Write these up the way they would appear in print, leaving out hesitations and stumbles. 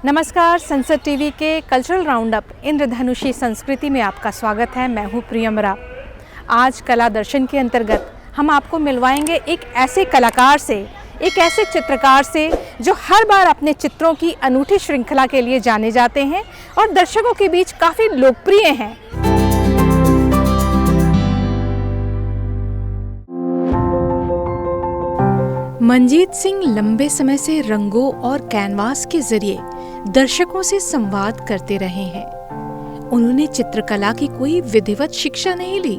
नमस्कार, संसद टीवी के कल्चरल राउंडअप इंद्रधनुषी संस्कृति में आपका स्वागत है। मैं हूँ प्रियमरा। आज कला दर्शन के अंतर्गत हम आपको मिलवाएंगे एक ऐसे कलाकार से, एक ऐसे चित्रकार से जो हर बार अपने चित्रों की अनूठी श्रृंखला के लिए जाने जाते हैं और दर्शकों के बीच काफ़ी लोकप्रिय हैं। मनजीत सिंह लंबे समय से रंगों और कैनवास के जरिए दर्शकों से संवाद करते रहे हैं। उन्होंने चित्रकला की कोई विधिवत शिक्षा नहीं ली।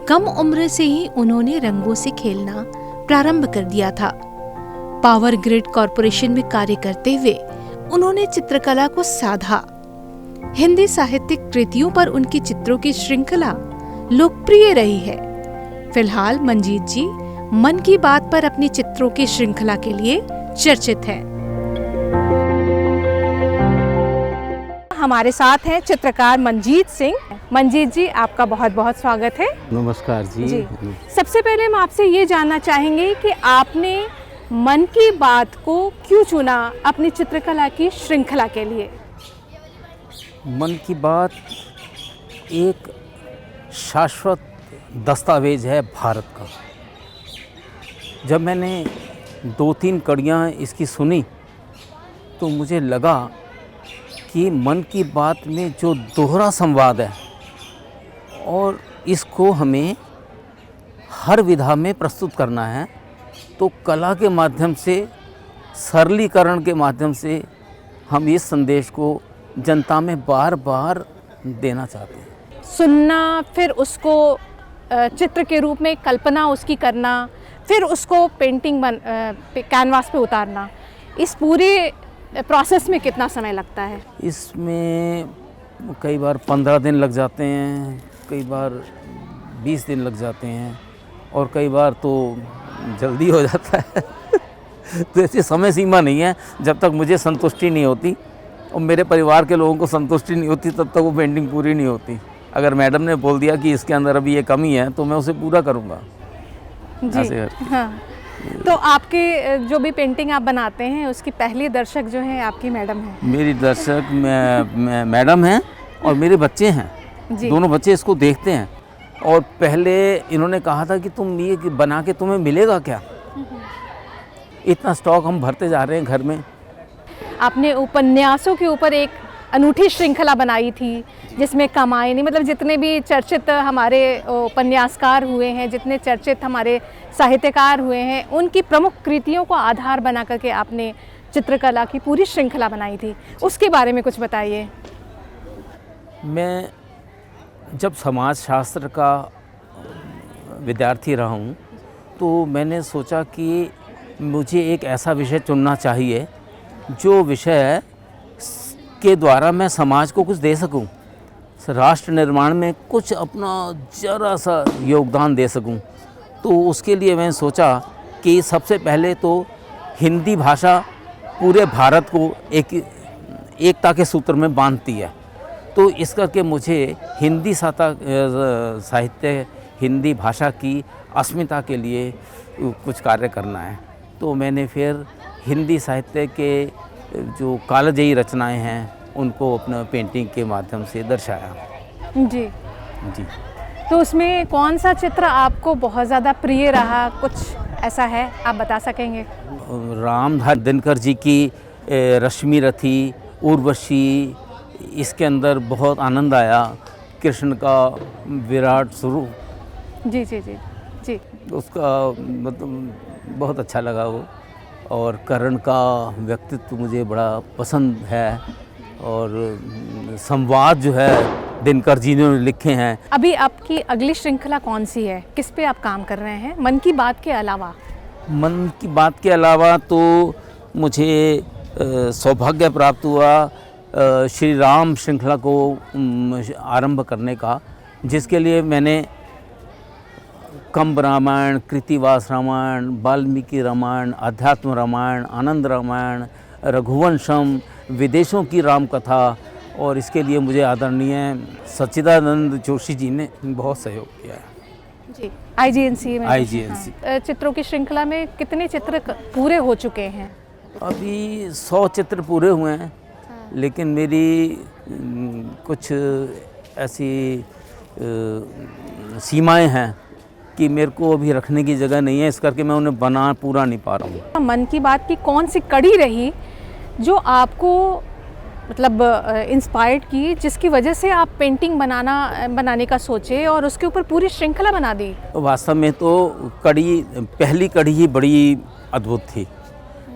कम उम्र से ही उन्होंने रंगों से खेलना प्रारंभ कर दिया था। पावर ग्रिड कॉरपोरेशन में कार्य करते हुए उन्होंने चित्रकला को साधा। हिंदी साहित्यिक कृतियों पर उनकी चित्रों की श्रृंखला लोकप्रिय रही है। फिलहाल मनजीत जी मन की बात पर अपनी चित्रों की श्रृंखला के लिए चर्चित हैं। हमारे साथ हैं चित्रकार मनजीत सिंह। मनजीत जी, आपका बहुत बहुत स्वागत है। नमस्कार जी। सबसे पहले हम आपसे ये जानना चाहेंगे कि आपने मन की बात को क्यों चुना अपनी चित्रकला की श्रृंखला के लिए? मन की बात एक शाश्वत दस्तावेज है भारत का। जब मैंने 2-3 कड़ियाँ इसकी सुनी तो मुझे लगा कि मन की बात में जो दोहरा संवाद है और इसको हमें हर विधा में प्रस्तुत करना है, तो कला के माध्यम से, सरलीकरण के माध्यम से हम इस संदेश को जनता में बार बार देना चाहते हैं। सुनना, फिर उसको चित्र के रूप में कल्पना उसकी करना, फिर उसको पेंटिंग कैनवास पे उतारना, इस पूरे प्रोसेस में कितना समय लगता है? इसमें कई बार 15 दिन लग जाते हैं, कई बार 20 दिन लग जाते हैं और कई बार तो जल्दी हो जाता है। तो ऐसी समय सीमा नहीं है। जब तक मुझे संतुष्टि नहीं होती और मेरे परिवार के लोगों को संतुष्टि नहीं होती तब तक वो पेंटिंग पूरी नहीं होती। अगर मैडम ने बोल दिया कि इसके अंदर अभी ये कमी है तो मैं उसे पूरा करूँगा जी। हाँ, तो आपके जो भी पेंटिंग आप बनाते हैं उसकी पहली दर्शक जो है आपकी मैडम है? मेरी दर्शक मैडम हैं और मेरे बच्चे हैं। दोनों बच्चे इसको देखते हैं और पहले इन्होंने कहा था कि तुम ये बना के तुम्हें मिलेगा क्या? इतना स्टॉक हम भरते जा रहे हैं घर में। आपने उपन्यासों के ऊपर एक अनूठी श्रृंखला बनाई थी जिसमें कमायनी, मतलब जितने भी चर्चित हमारे उपन्यासकार हुए हैं, जितने चर्चित हमारे साहित्यकार हुए हैं, उनकी प्रमुख कृतियों को आधार बना करके आपने चित्रकला की पूरी श्रृंखला बनाई थी। उसके बारे में कुछ बताइए। मैं जब समाजशास्त्र का विद्यार्थी रहा हूँ तो मैंने सोचा कि मुझे एक ऐसा विषय चुनना चाहिए जो विषय के द्वारा मैं समाज को कुछ दे सकूं, राष्ट्र निर्माण में कुछ अपना जरा सा योगदान दे सकूं। तो उसके लिए मैंने सोचा कि सबसे पहले तो हिंदी भाषा पूरे भारत को एकता के सूत्र में बांधती है, तो इस करके मुझे हिंदी साहित्य, हिंदी भाषा की अस्मिता के लिए कुछ कार्य करना है। तो मैंने फिर हिंदी साहित्य के जो कालजयी रचनाएं हैं उनको अपना पेंटिंग के माध्यम से दर्शाया। जी। तो उसमें कौन सा चित्र आपको बहुत ज़्यादा प्रिय रहा? कुछ ऐसा है आप बता सकेंगे? रामधारी दिनकर जी की रश्मि रथी, उर्वशी, इसके अंदर बहुत आनंद आया। कृष्ण का विराट स्वरूप, जी जी जी जी, उसका मतलब बहुत अच्छा लगा वो। और कर्ण का व्यक्तित्व मुझे बड़ा पसंद है और संवाद जो है दिनकर जी ने लिखे हैं। अभी आपकी अगली श्रृंखला कौन सी है? किस पे आप काम कर रहे हैं मन की बात के अलावा? मन की बात के अलावा तो मुझे सौभाग्य प्राप्त हुआ श्री राम श्रृंखला को आरंभ करने का, जिसके लिए मैंने कंब रामायण, कृतिवास रामायण, वाल्मीकि रामायण, अध्यात्म रामायण, आनंद रामायण, रघुवंशम, विदेशों की राम कथा, और इसके लिए मुझे आदरणीय सच्चिदानंद जोशी जी ने बहुत सहयोग किया है। जी, IGNC में। IGNC। हाँ। चित्रों की श्रृंखला में कितने चित्र पूरे हो चुके हैं? अभी 100 चित्र पूरे हुए हैं लेकिन मेरी कुछ ऐसी सीमाएं हैं कि मेरे को अभी रखने की जगह नहीं है, इस करके मैं उन्हें बना पूरा नहीं पा रहा हूँ। मन की बात की कौन सी कड़ी रही जो आपको मतलब इंस्पायर्ड की, जिसकी वजह से आप पेंटिंग बनाने का सोचे और उसके ऊपर पूरी श्रृंखला बना दी? वास्तव में तो पहली कड़ी ही बड़ी अद्भुत थी।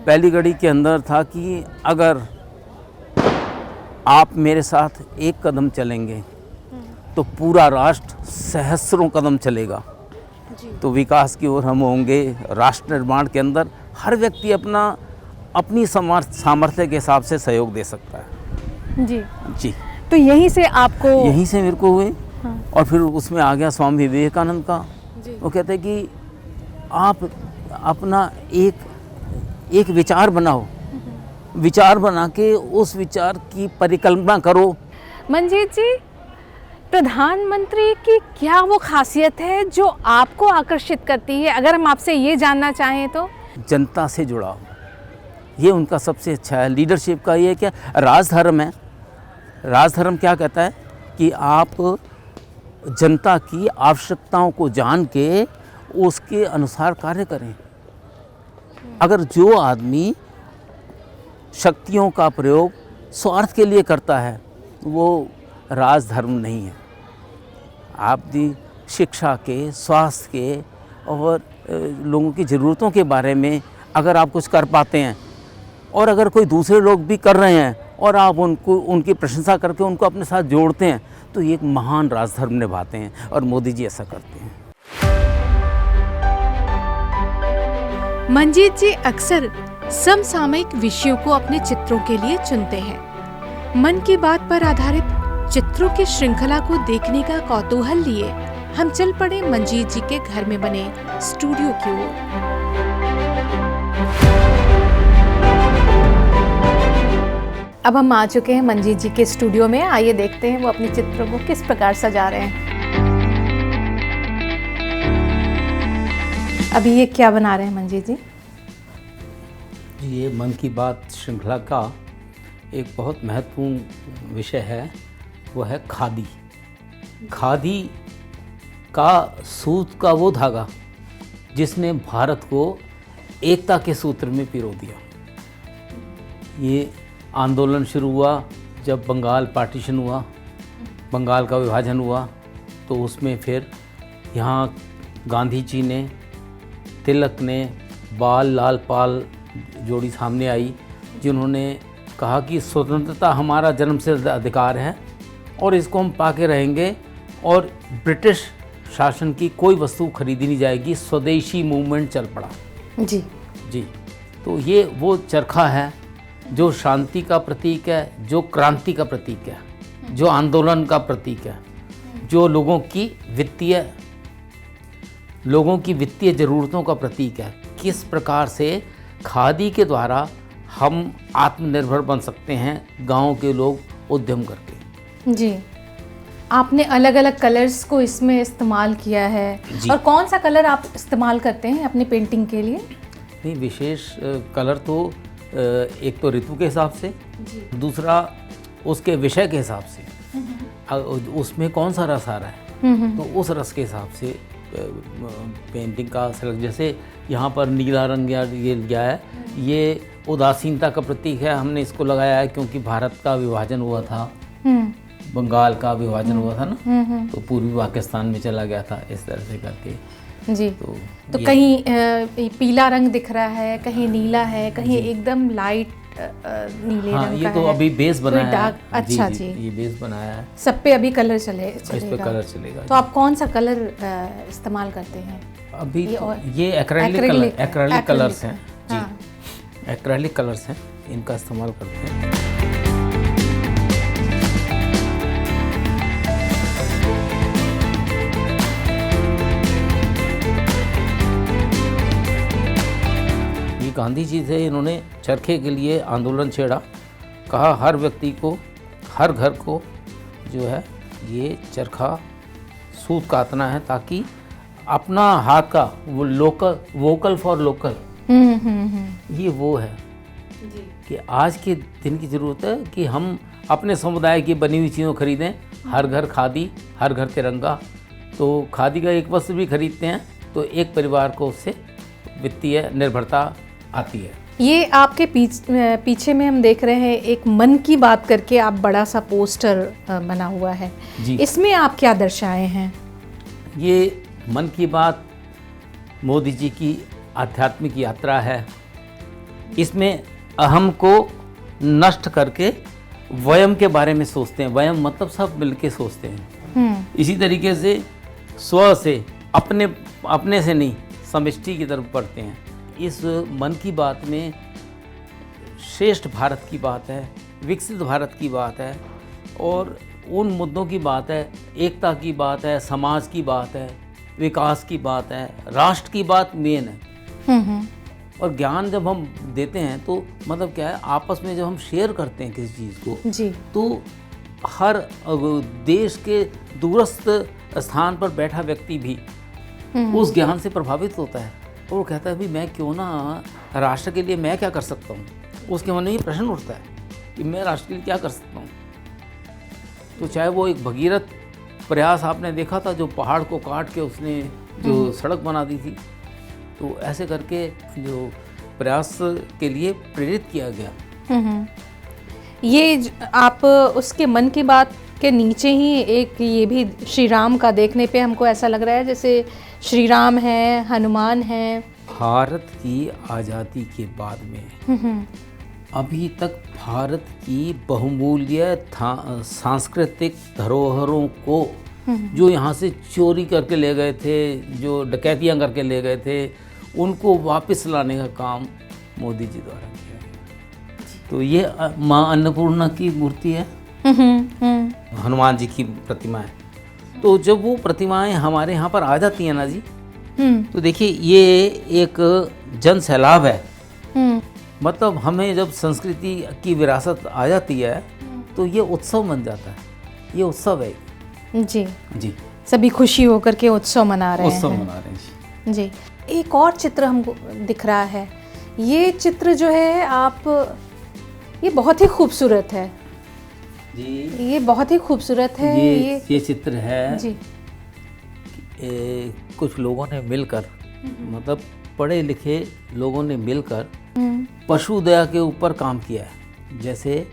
पहली कड़ी के अंदर था कि अगर आप मेरे साथ एक कदम चलेंगे तो पूरा राष्ट्र सहस्रों कदम चलेगा। तो विकास की ओर हम होंगे। राष्ट्र निर्माण के अंदर हर व्यक्ति अपनी सामर्थ्य के हिसाब से सहयोग दे सकता है। जी। तो यहीं से मेरे को हुए। हाँ। और फिर उसमें आ गया स्वामी विवेकानंद का। वो कहते हैं कि आप अपना एक विचार बनाओ, विचार बना के उस विचार की परिकल्पना करो। मंजीत जी, प्रधानमंत्री की क्या वो खासियत है जो आपको आकर्षित करती है? अगर हम आपसे ये जानना चाहें तो। जनता से जुड़ाव, ये उनका सबसे अच्छा है। लीडरशिप का ये क्या राजधर्म है। राजधर्म क्या कहता है कि आप जनता की आवश्यकताओं को जान के उसके अनुसार कार्य करें। अगर जो आदमी शक्तियों का प्रयोग स्वार्थ के लिए करता है वो राजधर्म नहीं है। आप भी शिक्षा के, स्वास्थ्य के और लोगों की ज़रूरतों के बारे में अगर आप कुछ कर पाते हैं और अगर कोई दूसरे लोग भी कर रहे हैं और आप उनकी प्रशंसा करके उनको अपने साथ जोड़ते हैं तो ये एक महान राजधर्म निभाते हैं और मोदी जी ऐसा करते हैं। मंजीत जी अक्सर समसामयिक विषयों को अपने चित्रों के लिए चुनते हैं। मन की बात पर आधारित चित्रों की श्रृंखला को देखने का कौतूहल लिए हम चल पड़े मंजीत जी के घर में बने स्टूडियो की ओर। अब हम आ चुके हैं मंजीत जी के स्टूडियो में। आइए देखते हैं वो अपने चित्रों को किस प्रकार सजा रहे हैं। अभी ये क्या बना रहे हैं मंजीत जी? ये मन की बात श्रृंखला का एक बहुत महत्वपूर्ण विषय है, वो है खादी। खादी का सूत का वो धागा जिसने भारत को एकता के सूत्र में पिरो दिया। ये आंदोलन शुरू हुआ जब बंगाल पार्टीशन हुआ, बंगाल का विभाजन हुआ, तो उसमें फिर यहाँ गांधी जी ने, तिलक ने, बाल लाल पाल जोड़ी सामने आई जिन्होंने कहा कि स्वतंत्रता हमारा जन्मसिद्ध अधिकार है और इसको हम पाके रहेंगे और ब्रिटिश शासन की कोई वस्तु खरीदी नहीं जाएगी। स्वदेशी मूवमेंट चल पड़ा। जी। तो ये वो चरखा है जो शांति का प्रतीक है, जो क्रांति का प्रतीक है, जो आंदोलन का प्रतीक है, जो लोगों की वित्तीय ज़रूरतों का प्रतीक है। किस प्रकार से खादी के द्वारा हम आत्मनिर्भर बन सकते हैं, गांव के लोग उद्यम करके। जी, आपने अलग अलग कलर्स को इसमें इस्तेमाल किया है। और कौन सा कलर आप इस्तेमाल करते हैं अपनी पेंटिंग के लिए? नहीं, विशेष कलर तो एक तो ऋतु के हिसाब से, दूसरा उसके विषय के हिसाब से, उसमें कौन सा रस आ रहा है तो उस रस के हिसाब से पेंटिंग का सिलेक्ट। जैसे यहाँ पर नीला रंग ये लिया है, ये उदासीनता का प्रतीक है। हमने इसको लगाया है क्योंकि भारत का विभाजन हुआ था, बंगाल का विभाजन हुआ था ना, तो पूर्वी पाकिस्तान में चला गया था, इस तरह से करके। जी। तो कहीं पीला रंग दिख रहा है, कहीं नीला है, कहीं एकदम लाइट नीले रंग का ये तो अभी बेस बनाया है। अच्छा जी, ये बेस बनाया है। सब पे अभी कलर चलेगा। इस पे कलर चलेगा। तो आप कौन सा कलर इस्तेमाल करते हैं अभी? ये एक्रेलिक कलर्स हैं जी। एक्रेलिक कलर्स हैं, इनका इस्तेमाल करते हैं। गांधी जी थे, इन्होंने चरखे के लिए आंदोलन छेड़ा। कहा हर व्यक्ति को, हर घर को जो है ये चरखा सूत काटना है ताकि अपना हाथ का वो वोकल फॉर लोकल, ये वो है। कि आज के दिन की ज़रूरत है कि हम अपने समुदाय की बनी हुई चीज़ों खरीदें। हर घर खादी, हर घर तिरंगा। तो खादी का एक वस्त्र भी खरीदते हैं तो एक परिवार को उससे वित्तीय निर्भरता आती है। ये आपके पीछे में हम देख रहे हैं एक मन की बात करके आप बड़ा सा पोस्टर बना हुआ है जी। इसमें आप क्या दर्शाए हैं? ये मन की बात मोदी जी की आध्यात्मिक यात्रा है। इसमें अहम को नष्ट करके वयम के बारे में सोचते हैं। वयम मतलब सब मिलके सोचते हैं। इसी तरीके से स्व से अपने से नहीं, समष्टि की तरफ बढ़ते हैं। इस मन की बात में श्रेष्ठ भारत की बात है, विकसित भारत की बात है और उन मुद्दों की बात है, एकता की बात है, समाज की बात है, विकास की बात है, राष्ट्र की बात मेन है। और ज्ञान जब हम देते हैं तो मतलब क्या है, आपस में जब हम शेयर करते हैं किसी चीज़ को जी। तो हर देश के दूरस्थ स्थान पर बैठा व्यक्ति भी उस ज्ञान से प्रभावित होता है और वो कहता है भी मैं क्यों ना राष्ट्र के लिए मैं क्या कर सकता हूँ। उसके मन में ये प्रश्न उठता है कि मैं राष्ट्र के लिए क्या कर सकता हूँ। तो चाहे वो एक भगीरथ प्रयास आपने देखा था जो पहाड़ को काट के उसने जो सड़क बना दी थी, तो ऐसे करके जो प्रयास के लिए प्रेरित किया गया। ये आप उसके मन की बात के नीचे ही एक ये भी श्री राम का देखने पे हमको ऐसा लग रहा है जैसे श्री राम है, हनुमान है। भारत की आज़ादी के बाद में अभी तक भारत की बहुमूल्य सांस्कृतिक धरोहरों को जो यहाँ से चोरी करके ले गए थे, जो डकैतियाँ करके ले गए थे, उनको वापस लाने का काम मोदी जी द्वारा किया है। तो ये माँ अन्नपूर्णा की मूर्ति है, हनुमान जी की प्रतिमा है। तो जब वो प्रतिमाएं हमारे यहाँ पर आ जाती हैं ना जी, तो देखिए ये एक जन सैलाब है। मतलब हमें जब संस्कृति की विरासत आ जाती है तो ये उत्सव बन जाता है। ये उत्सव है जी जी। सभी खुशी होकर के उत्सव मना रहे हैं। उत्सव मना रहे हैं जी। एक और चित्र हमको दिख रहा है। ये चित्र जो है आप, ये बहुत ही खूबसूरत है जी। ये बहुत ही खूबसूरत है। ये चित्र है जी। कुछ लोगों ने मिलकर, मतलब पढ़े लिखे लोगों ने मिलकर पशु दया के ऊपर काम किया है। जैसे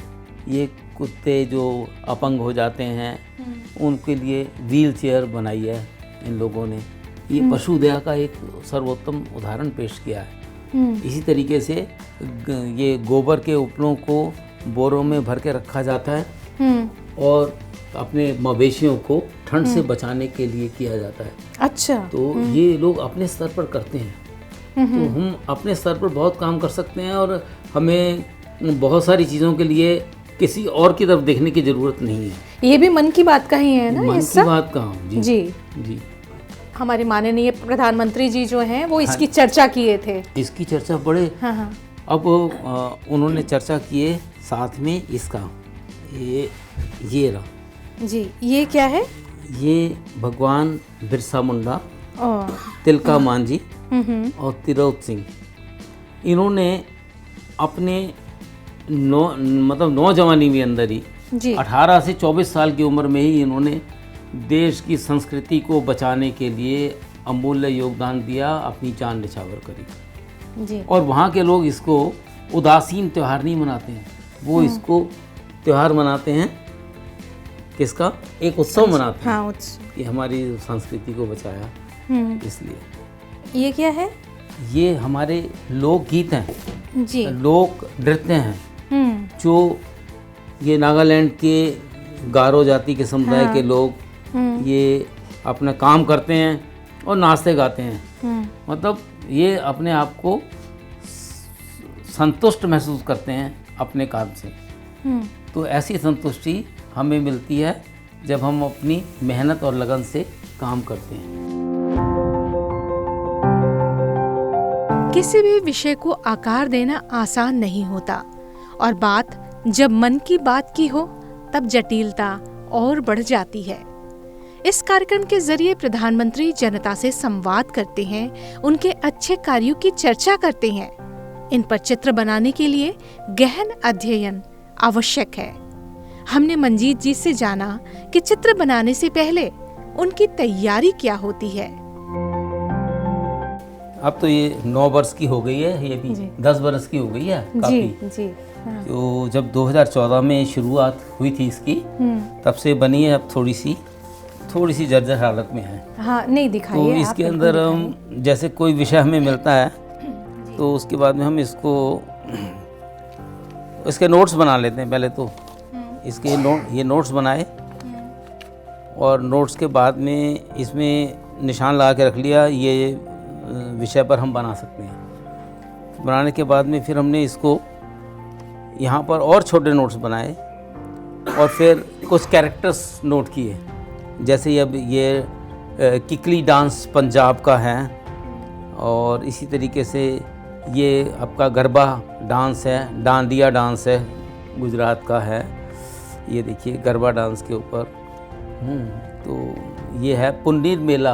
ये कुत्ते जो अपंग हो जाते हैं उनके लिए व्हील चेयर बनाई है इन लोगों ने। ये पशु दया का एक सर्वोत्तम उदाहरण पेश किया है। इसी तरीके से ये गोबर के उपलों को बोरों में भर के रखा जाता है और अपने मवेशियों को ठंड से बचाने के लिए किया जाता है। अच्छा। तो ये लोग अपने स्तर पर करते हैं। तो हम अपने स्तर पर बहुत काम कर सकते हैं और हमें बहुत सारी चीज़ों के लिए किसी और की तरफ देखने की ज़रूरत नहीं है। ये भी मन की बात का ही है ना? मन की बात का जी जी जी। हमारे माननीय प्रधानमंत्री जी जो हैं वो इसकी चर्चा किए थे। इसकी चर्चा बड़े अब उन्होंने चर्चा किए साथ में इसका ये रहा जी। ये क्या है? ये भगवान बिरसा मुंडा, तिलका मांझी और तिरोत सिंह, इन्होंने अपने नौजवानी में अंदर ही 18 से 24 साल की उम्र में ही इन्होंने देश की संस्कृति को बचाने के लिए अमूल्य योगदान दिया, अपनी जान निछावर करी जी। और वहाँ के लोग इसको उदासीन त्यौहार नहीं मनाते हैं, वो इसको त्यौहार मनाते हैं। किसका? एक उत्सव मनाते हैं। हाँ, उत्सव। ये हमारी संस्कृति को बचाया इसलिए। ये क्या है? ये हमारे लोकगीत हैं जी। लोक नृत्य हैं जो ये नागालैंड के गारो जाति के समुदाय के लोग ये अपना काम करते हैं और नाचते गाते हैं। मतलब ये अपने आप को संतुष्ट महसूस करते हैं अपने काम से। तो ऐसी संतुष्टि हमें मिलती है जब हम अपनी मेहनत और लगन से काम करते हैं। किसी भी विषय को आकार देना आसान नहीं होता और बात जब मन की बात की हो तब जटिलता और बढ़ जाती है। इस कार्यक्रम के जरिए प्रधानमंत्री जनता से संवाद करते हैं, उनके अच्छे कार्यों की चर्चा करते हैं। इन पर चित्र बनाने के लिए गहन अध्ययन आवश्यक है। हमने मंजीत जी से जाना कि चित्र बनाने से पहले उनकी तैयारी क्या होती है। अब तो ये 9 वर्ष की हो गई है, ये भी 10 वर्ष की हो गई है काफी। जी हाँ। तो जब 2014 में शुरुआत हुई थी इसकी, तब से बनी है। अब थोड़ी सी जर्जर हालत में है। हाँ, नहीं दिखाइए। तो इसके अंदर हम जैसे कोई विषय हमें मिलता है तो उसके बाद में हम इसके नोट्स बना लेते हैं पहले तो। ये नोट्स बनाए और नोट्स के बाद में इसमें निशान लगा के रख लिया, ये विषय पर हम बना सकते हैं। बनाने के बाद में फिर हमने इसको यहाँ पर और छोटे नोट्स बनाए और फिर कुछ कैरेक्टर्स नोट किए। जैसे अब ये किकली डांस पंजाब का है और इसी तरीके से ये आपका गरबा डांस है, डांडिया डांस है, गुजरात का है। ये देखिए गरबा डांस के ऊपर। तो ये है पुन्नीर मेला।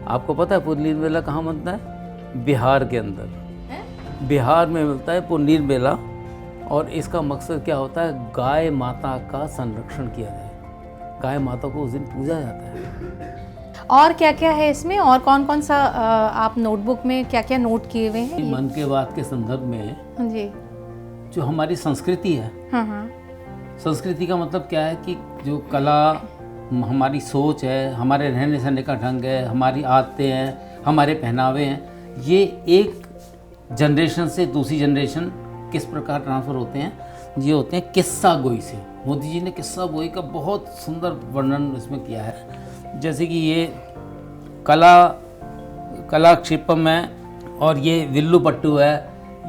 आपको पता है पुन्नीर मेला कहाँ बनता है? बिहार के अंदर, बिहार में मिलता है पुन्नीर मेला। और इसका मकसद क्या होता है? गाय माता का संरक्षण किया जाए। गाय माता को उस दिन पूजा जाता है। और क्या क्या है इसमें, और कौन कौन सा आप नोटबुक में क्या क्या नोट किए हुए हैं? मन की बात के संदर्भ में जी, जो हमारी संस्कृति है, हाँ। संस्कृति का मतलब क्या है कि जो कला, हमारी सोच है, हमारे रहने सहने का ढंग है, हमारी आदतें हैं, हमारे पहनावे हैं, ये एक जनरेशन से दूसरी जनरेशन किस प्रकार ट्रांसफ़र होते हैं, ये होते हैं किस्सा गोई से। मोदी जी ने किस्सा गोई का बहुत सुंदर वर्णन इसमें किया है। जैसे कि ये कला क्षिपम है और ये विल्लू पट्टू है।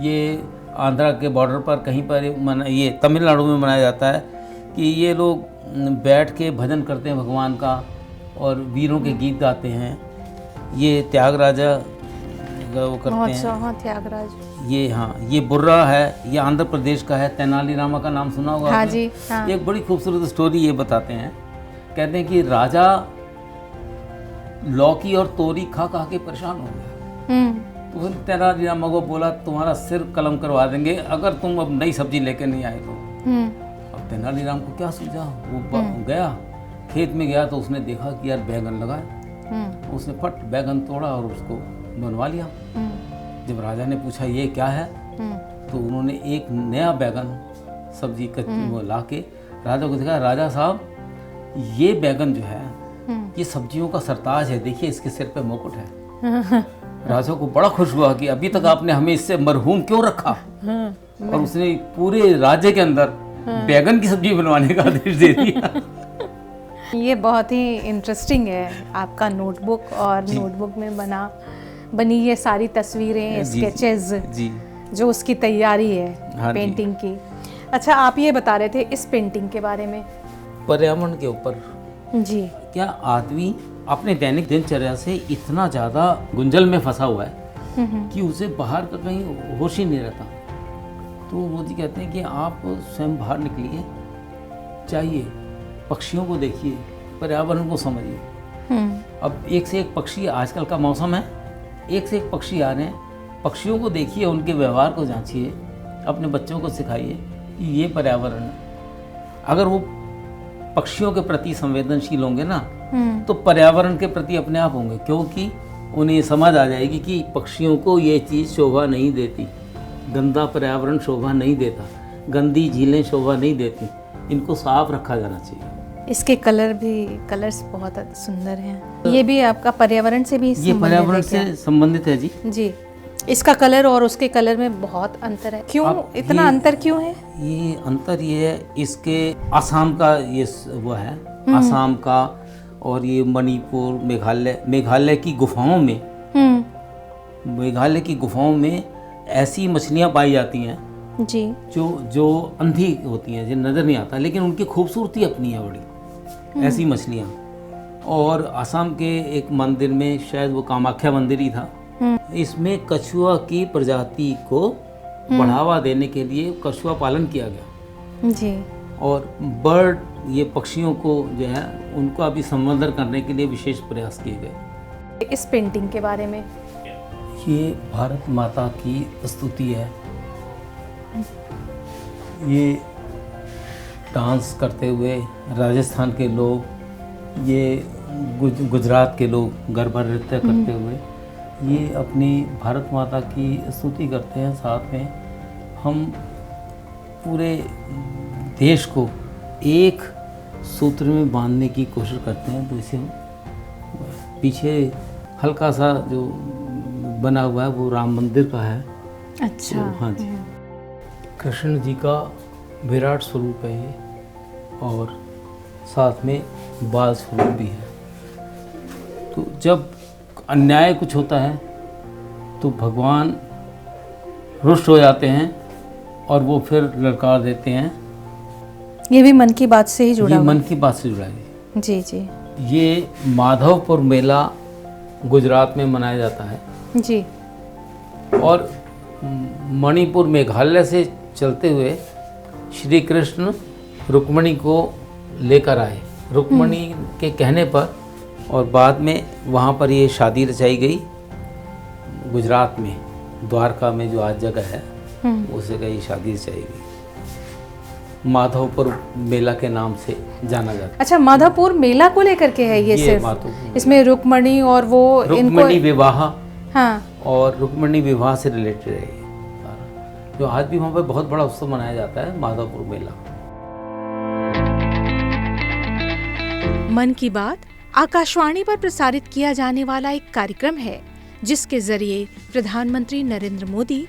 ये आंध्रा के बॉर्डर पर कहीं पर ये तमिलनाडु में मनाया जाता है कि ये लोग बैठ के भजन करते हैं भगवान का और वीरों के गीत गाते हैं। ये त्यागराजा वो करते हैं। हाँ, त्यागराज। ये बुर्रा है, ये आंध्र प्रदेश का है। तेनाली रामा का नाम सुना होगा? हाँ जी, हाँ। एक बड़ी खूबसूरत स्टोरी ये बताते हैं। कहते हैं कि राजा लौकी और तोरी खा खा के परेशान हो गया। तो फिर तेनाली रामा को बोला, तुम्हारा सिर कलम करवा देंगे अगर तुम अब नई सब्जी लेके नहीं आए तो। अब तेनालीराम को क्या सूझा, वो गया खेत में गया तो उसने देखा कि यार बैगन लगा है। उसने फट बैगन तोड़ा और उसको बनवा लिया। जब राजा ने पूछा ये क्या है, तो उन्होंने एक नया बैगन सब्जी कच्ची वो ला के राजा को दिखाया। राजा साहब, ये बैगन जो है ये सब्जियों का सरताज है, देखिए इसके सिर पे मुकुट है। राजा को बड़ा खुश हुआ कि अभी तक आपने हमें इससे मरहूम क्यों रखा। और उसने पूरे राज्य के अंदर बैगन की सब्जी बनवाने का आदेश दे दिया। ये बहुत ही इंटरेस्टिंग है आपका नोटबुक, और नोटबुक में बनी ये सारी तस्वीरें, स्केचेस जो उसकी तैयारी है पेंटिंग की। अच्छा, आप ये बता रहे थे इस पेंटिंग के बारे में, पर्यावरण के ऊपर। जी, क्या आदमी अपने दैनिक दिनचर्या से इतना ज़्यादा गुंजल में फंसा हुआ है कि उसे बाहर का कहीं होश ही नहीं रहता। तो मोदी कहते हैं कि आप स्वयं बाहर निकलिए, चाहिए पक्षियों को देखिए, पर्यावरण को समझिए। अब एक से एक पक्षी, आजकल का मौसम है, एक से एक पक्षी आ रहे हैं। पक्षियों को देखिए, उनके व्यवहार को जांचिए, अपने बच्चों को सिखाइए कि ये पर्यावरण है। अगर वो पक्षियों के प्रति संवेदनशील होंगे ना, तो पर्यावरण के प्रति अपने आप होंगे, क्योंकि उन्हें समझ आ जाएगी कि पक्षियों को ये चीज़ शोभा नहीं देती, गंदा पर्यावरण शोभा नहीं देता, गंदी झीलें शोभा नहीं देती, इनको साफ रखा जाना चाहिए। इसके कलर्स बहुत सुंदर हैं। ये भी आपका पर्यावरण से भी ये पर्यावरण से संबंधित है। जी, इसका कलर और उसके कलर में बहुत अंतर है। क्यों इतना अंतर क्यों है? ये अंतर ये है, इसके आसाम का ये वो है, आसाम का, और ये मणिपुर, मेघालय की गुफाओं में ऐसी मछलियाँ पाई जाती हैं जी, जो अंधी होती हैं, जो नज़र नहीं आता, लेकिन उनकी खूबसूरती अपनी है बड़ी, ऐसी मछलियाँ। और आसाम के एक मंदिर में, शायद वो कामाख्या मंदिर ही था, इसमें कछुआ की प्रजाति को बढ़ावा देने के लिए कछुआ पालन किया गया जी। और बर्ड, ये पक्षियों को जो है उनको अभी संवर्धन करने के लिए विशेष प्रयास किए गए। इस पेंटिंग के बारे में, ये भारत माता की स्तुति है, ये डांस करते हुए राजस्थान के लोग, ये गुजरात के लोग गरबा नृत्य करते हुए ये अपनी भारत माता की स्तुति करते हैं। साथ में हम पूरे देश को एक सूत्र में बांधने की कोशिश करते हैं। तो इसे पीछे हल्का सा जो बना हुआ है वो राम मंदिर का है। अच्छा। तो हाँ जी, कृष्ण जी का विराट स्वरूप है ये, और साथ में बाल स्वरूप भी है। तो जब अन्याय कुछ होता है तो भगवान रुष्ट हो जाते हैं और वो फिर ललकार देते हैं। ये भी मन की बात से ही जुड़ा ये हुआ मन की बात से जुड़ा है। जी जी ये माधवपुर मेला गुजरात में मनाया जाता है जी। और मणिपुर मेघालय से चलते हुए श्री कृष्ण रुक्मणी को लेकर आए, रुक्मणी के कहने पर, और बाद में वहाँ पर ये शादी रचाई गई गुजरात में, द्वारका में जो आज जगह है उस जगह ये शादी रचाई गई। माधवपुर मेला के नाम से जाना जाता है। अच्छा, माधवपुर मेला को लेकर के है ये सिर्फ? माधवपुर, इसमें रुक्मणी और वो रुक्मणी विवाह, हाँ, और रुक्मणी विवाह से रिलेटेड है ये सारा, जो आज भी वहाँ पर बहुत बड़ा उत्सव मनाया जाता है, माधवपुर मेला। मन की बात आकाशवाणी पर प्रसारित किया जाने वाला एक कार्यक्रम है जिसके जरिए प्रधानमंत्री नरेंद्र मोदी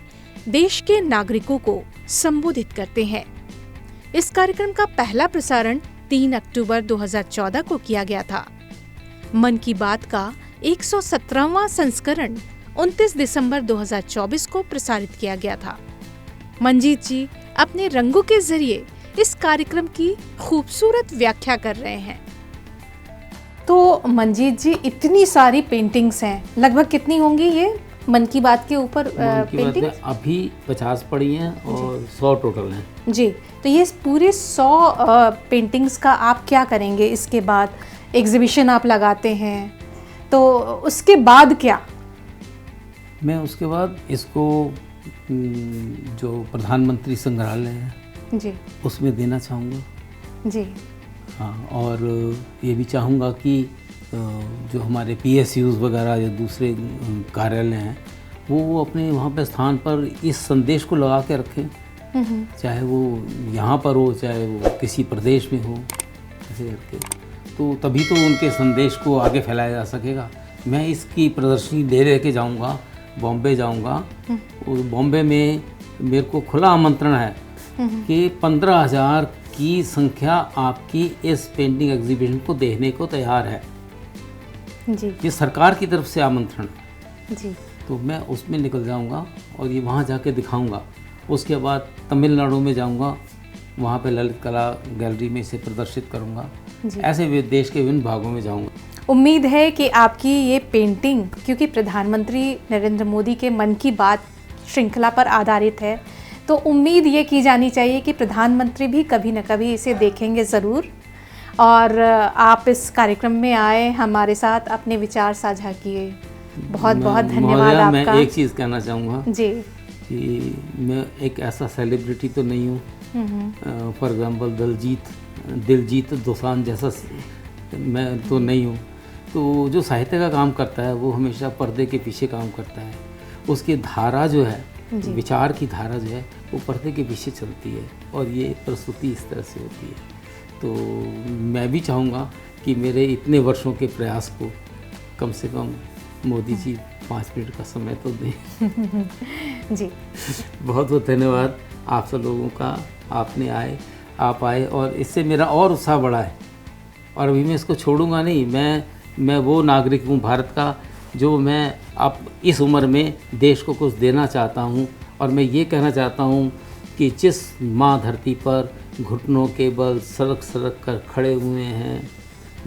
देश के नागरिकों को संबोधित करते हैं। इस कार्यक्रम का पहला प्रसारण 3 अक्टूबर 2014 को किया गया था। मन की बात का 117वां संस्करण 29 दिसंबर 2024 को प्रसारित किया गया था। मंजीत जी अपने रंगों के जरिए इस कार्यक्रम की खूबसूरत व्याख्या कर रहे हैं। तो मंजीत जी, इतनी सारी पेंटिंग्स हैं, लगभग कितनी होंगी ये मन की बात के ऊपर पेंटिंग्स? अभी 50 पड़ी हैं और 100 टोटल हैं जी। तो ये पूरे 100 पेंटिंग्स का आप क्या करेंगे? इसके बाद एग्जीबिशन आप लगाते हैं, तो उसके बाद क्या? मैं उसके बाद इसको जो प्रधानमंत्री संग्रहालय है जी उसमें देना चाहूँगा जी। हाँ, और ये भी चाहूँगा कि जो हमारे PSUs वगैरह या दूसरे कार्यालय हैं वो अपने वहाँ पे स्थान पर इस संदेश को लगा के रखें, चाहे वो यहाँ पर हो चाहे वो किसी प्रदेश में हो, ऐसे करके, तो तभी तो उनके संदेश को आगे फैलाया जा सकेगा। मैं इसकी प्रदर्शनी ले के जाऊँगा, बॉम्बे जाऊँगा, और बॉम्बे में मेरे को खुला आमंत्रण है कि 15,000 की संख्या आपकी इस पेंटिंग एग्जीबिशन को देखने को तैयार है जी। ये सरकार की तरफ से आमंत्रण जी। तो मैं उसमें निकल जाऊंगा और ये वहाँ जाके दिखाऊंगा। उसके बाद तमिलनाडु में जाऊंगा, वहाँ पे ललित कला गैलरी में इसे प्रदर्शित करूंगा। ऐसे देश के विभिन्न भागों में जाऊंगा। उम्मीद है कि आपकी ये पेंटिंग, क्योंकि प्रधानमंत्री नरेंद्र मोदी के मन की बात श्रृंखला पर आधारित है, तो उम्मीद ये की जानी चाहिए कि प्रधानमंत्री भी कभी न कभी इसे देखेंगे ज़रूर। और आप इस कार्यक्रम में आए, हमारे साथ अपने विचार साझा किए, बहुत बहुत धन्यवाद आपका। मैं एक चीज़ कहना चाहूँगा जी कि मैं एक ऐसा सेलिब्रिटी तो नहीं हूँ, फॉर एग्जांपल दिलजीत दोसांझ जैसा मैं तो नहीं हूँ। तो जो साहित्य का काम करता है वो हमेशा पर्दे के पीछे काम करता है। उसकी धारा जो है, विचार की धारा जो है, वो पर्दे के पीछे चलती है और ये प्रस्तुति इस तरह से होती है। तो मैं भी चाहूँगा कि मेरे इतने वर्षों के प्रयास को कम से कम मोदी जी 5 मिनट का समय तो दें। जी बहुत बहुत धन्यवाद आप सब लोगों का, आप आए और इससे मेरा और उत्साह बढ़ा है। और अभी मैं इसको छोड़ूंगा नहीं। मैं वो नागरिक हूँ भारत का जो मैं अब इस उम्र में देश को कुछ देना चाहता हूँ। और मैं ये कहना चाहता हूँ कि जिस माँ धरती पर घुटनों के बल सरक कर खड़े हुए हैं,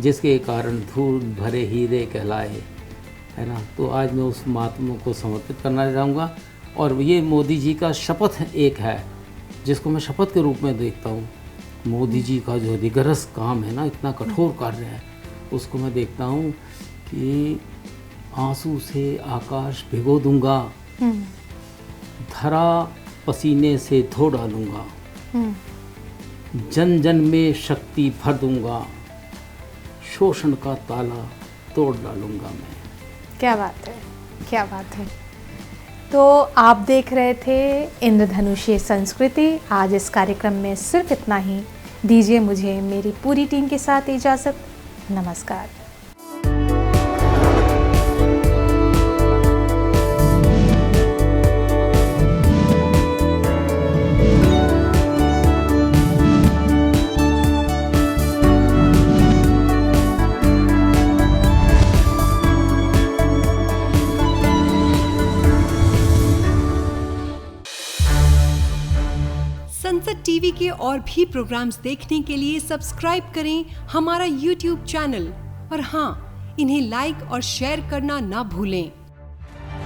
जिसके कारण धूल भरे हीरे कहलाए, है ना, तो आज मैं उस महात्मा को समर्पित करना चाहूँगा। और ये मोदी जी का शपथ एक है जिसको मैं शपथ के रूप में देखता हूँ। मोदी जी का जो रिगरस काम है ना, इतना कठोर कार्य है, उसको मैं देखता हूँ कि आंसू से आकाश भिगो दूंगा, धरा पसीने से धो डालूंगा, जन जन में शक्ति भर दूंगा, शोषण का ताला तोड़ डालूंगा मैं। क्या बात है, क्या बात है। तो आप देख रहे थे इंद्रधनुषीय संस्कृति। आज इस कार्यक्रम में सिर्फ इतना ही। दीजिए मुझे मेरी पूरी टीम के साथ इजाज़त। नमस्कार। संसद टीवी के और भी प्रोग्राम्स देखने के लिए सब्सक्राइब करें हमारा YouTube चैनल और हाँ, इन्हें लाइक और शेयर करना ना भूलें।